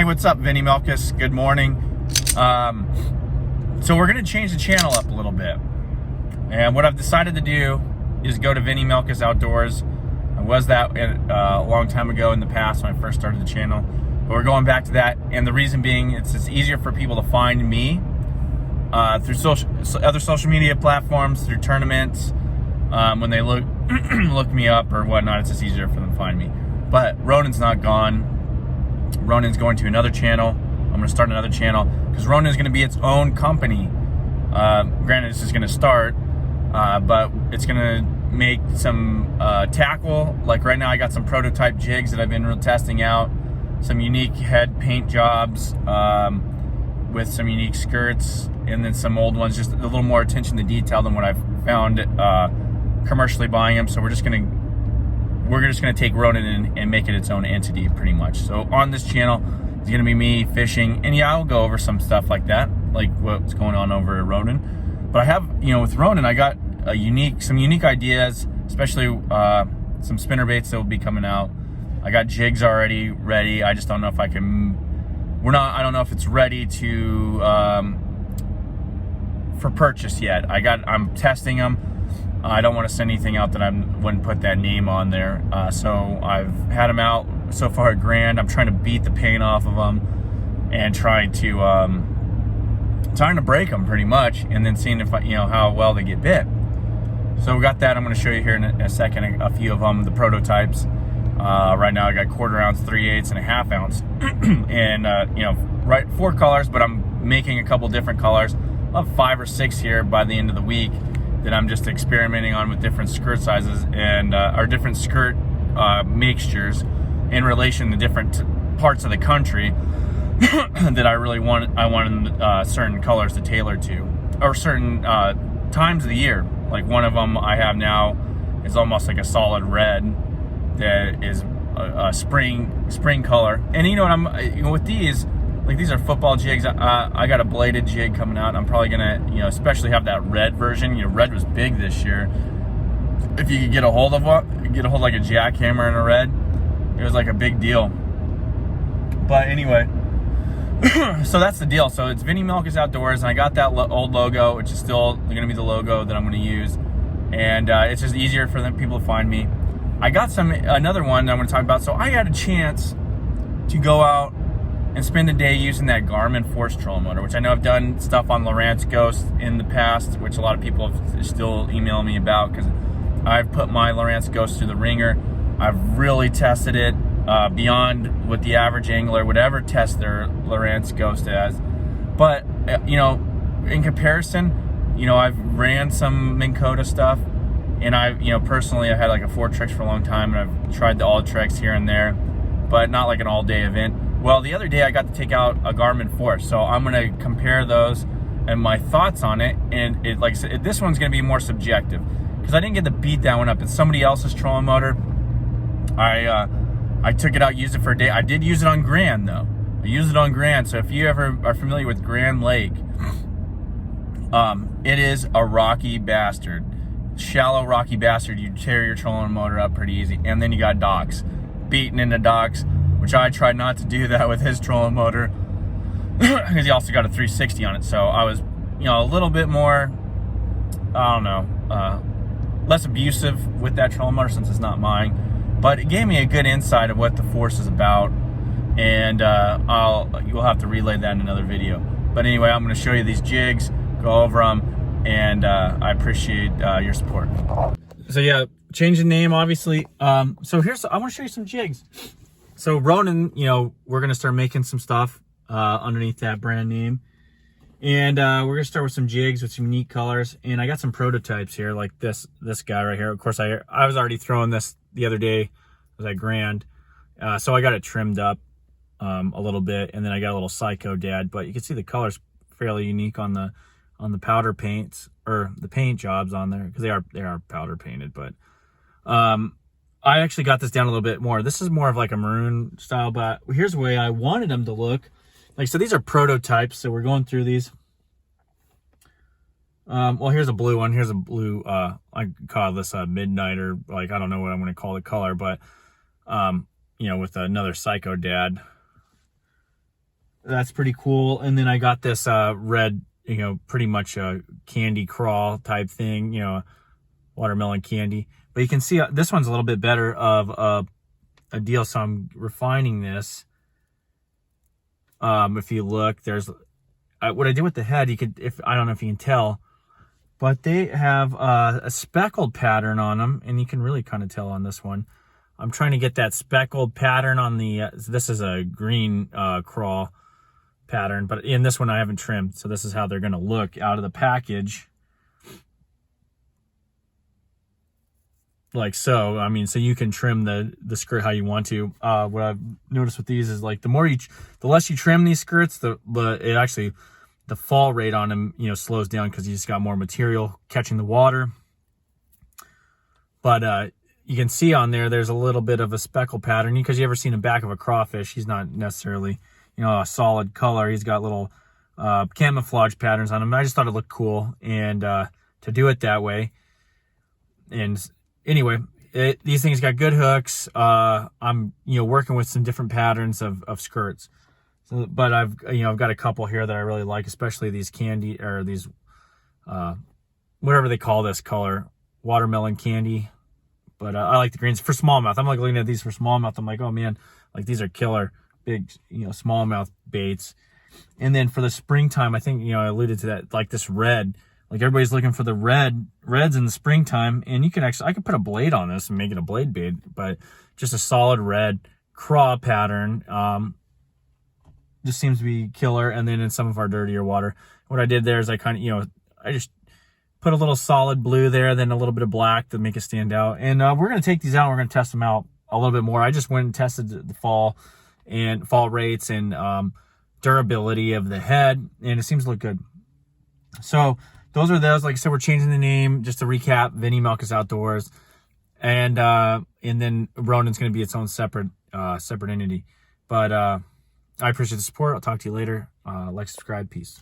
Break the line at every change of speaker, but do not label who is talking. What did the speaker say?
Hey, what's up, Vinny Melkus? Good morning. So we're gonna change the channel up a little bit. And what I've decided to do is go to Vinny Melkus Outdoors. I was that a long time ago in the past when I first started the channel. But we're going back to that. And the reason being, it's easier for people to find me through other social media platforms, through tournaments. When they look me up or whatnot, it's just easier for them to find me. But Ronin's not gone. Ronin's going to another channel. I'm going to start another channel because Ronin is going to be its own company. Granted, this is going to start, but it's going to make some tackle. Like right now, I got some prototype jigs that I've been testing out, some unique head paint jobs with some unique skirts, and then some old ones, just a little more attention to detail than what I've found commercially buying them. So we're just going to take Ronin and make it its own entity, pretty much. So on this channel, it's going to be me fishing, and yeah, I'll go over some stuff like that, like what's going on over at Ronin. But I have, with Ronin, I got some unique ideas, especially some spinner baits that will be coming out. I got jigs already ready. I just don't know if I can. I don't know if it's ready to for purchase yet. I'm testing them. I don't want to send anything out that I wouldn't put that name on there. So I've had them out so far at Grand. I'm trying to beat the paint off of them and trying to break them pretty much, and then seeing if how well they get bit. So we got that. I'm going to show you here in a second a few of them, the prototypes. Right now I got 1/4 ounce, 3/8, and a 1/2 ounce, and 4 colors, but I'm making a couple different colors. I'll have 5 or 6 here by the end of the week that I'm just experimenting on with different skirt sizes and or different skirt mixtures in relation to different parts of the country that I really want. I wanted certain colors to tailor to, or certain times of the year. Like one of them I have now is almost like a solid red that is a spring color. And with these. Like these are football jigs. I got a bladed jig coming out. I'm probably gonna, especially have that red version. Red was big this year. If you could get a hold of like a jackhammer in a red, it was like a big deal. But anyway, so that's the deal. So it's Vinny Melkus Outdoors, and I got that old logo, which is still gonna be the logo that I'm gonna use, and it's just easier for them people to find me. I got another one that I'm gonna talk about. So I had a chance to go out and spend a day using that Garmin Force trolling motor, which I know I've done stuff on Lowrance Ghost in the past, which a lot of people have still emailing me about, because I've put my Lowrance Ghost through the ringer. I've really tested it beyond what the average angler would ever test their Lowrance Ghost as. But, in comparison, I've ran some Minn Kota stuff, and personally, I had like a 4Trex for a long time, and I've tried the All-Trex here and there, but not like an all-day event. Well, the other day I got to take out a Garmin Force, so I'm going to compare those and my thoughts on it. And like I said, this one's going to be more subjective because I didn't get to beat that one up. It's somebody else's trolling motor. I took it out, used it for a day. I did use it on Grand though. I used it on Grand. So if you ever are familiar with Grand Lake, it is a rocky bastard, shallow rocky bastard. You tear your trolling motor up pretty easy, and then you got docks, beating into docks. Which I tried not to do that with his trolling motor because he also got a 360 on it. So I was, a little bit more, less abusive with that trolling motor since it's not mine. But it gave me a good insight of what the Force is about, and you'll have to relay that in another video. But anyway, I'm going to show you these jigs, go over them, and I appreciate your support. So yeah, change the name, obviously. So I want to show you some jigs. So Ronin, we're going to start making some stuff underneath that brand name. And we're going to start with some jigs with some unique colors. And I got some prototypes here, like this guy right here. Of course, I was already throwing this the other day. It was at Grand. So I got it trimmed up a little bit. And then I got a little Psycho Dad. But you can see the color's fairly unique on the powder paints, or the paint jobs on there, because they are powder painted. But I actually got this down a little bit more. This is more of like a maroon style, but here's the way I wanted them to look. So these are prototypes, so we're going through these. Well, here's a blue one. Here's a blue, I call this a midnight, or I don't know what I'm going to call the color, but, with another Psycho Dad That's pretty cool. And then I got this red, pretty much a candy crawl type thing, watermelon candy. But you can see this one's a little bit better of a deal. So I'm refining this. If you look, there's what I did with the head. I don't know if you can tell, but they have a speckled pattern on them, and you can really kind of tell on this one. I'm trying to get that speckled pattern on the. This is a green crawl pattern, but in this one I haven't trimmed, so this is how they're going to look out of the package. Like so. I mean, so you can trim the skirt how you want to. What I've noticed with these is like the less you trim these skirts, the fall rate on them, slows down because you just got more material catching the water. But you can see on there's a little bit of a speckle pattern, because you ever seen the back of a crawfish, he's not necessarily, a solid color. He's got little camouflage patterns on him. I just thought it looked cool, and to do it that way. And anyway, these things got good hooks. I'm working with some different patterns of skirts. So, but I've got a couple here that I really like, especially these candy, or these whatever they call this color, watermelon candy. But I like the greens for smallmouth. I'm like looking at these for smallmouth. I'm like, oh man, like these are killer big, smallmouth baits. And then for the springtime, I think, I alluded to that, like this red, like everybody's looking for the reds in the springtime. And I could put a blade on this and make it a blade bait, but just a solid red craw pattern. Just seems to be killer. And then in some of our dirtier water, what I did there is I kind of, I just put a little solid blue there, then a little bit of black to make it stand out. And we're going to take these out. We're going to test them out a little bit more. I just went and tested the fall rates and durability of the head, and it seems to look good. So those are those. Like I said, we're changing the name. Just to recap, Vinny Melkus Outdoors, and then Ronin's going to be its own separate entity. But I appreciate the support. I'll talk to you later. Like, subscribe, peace.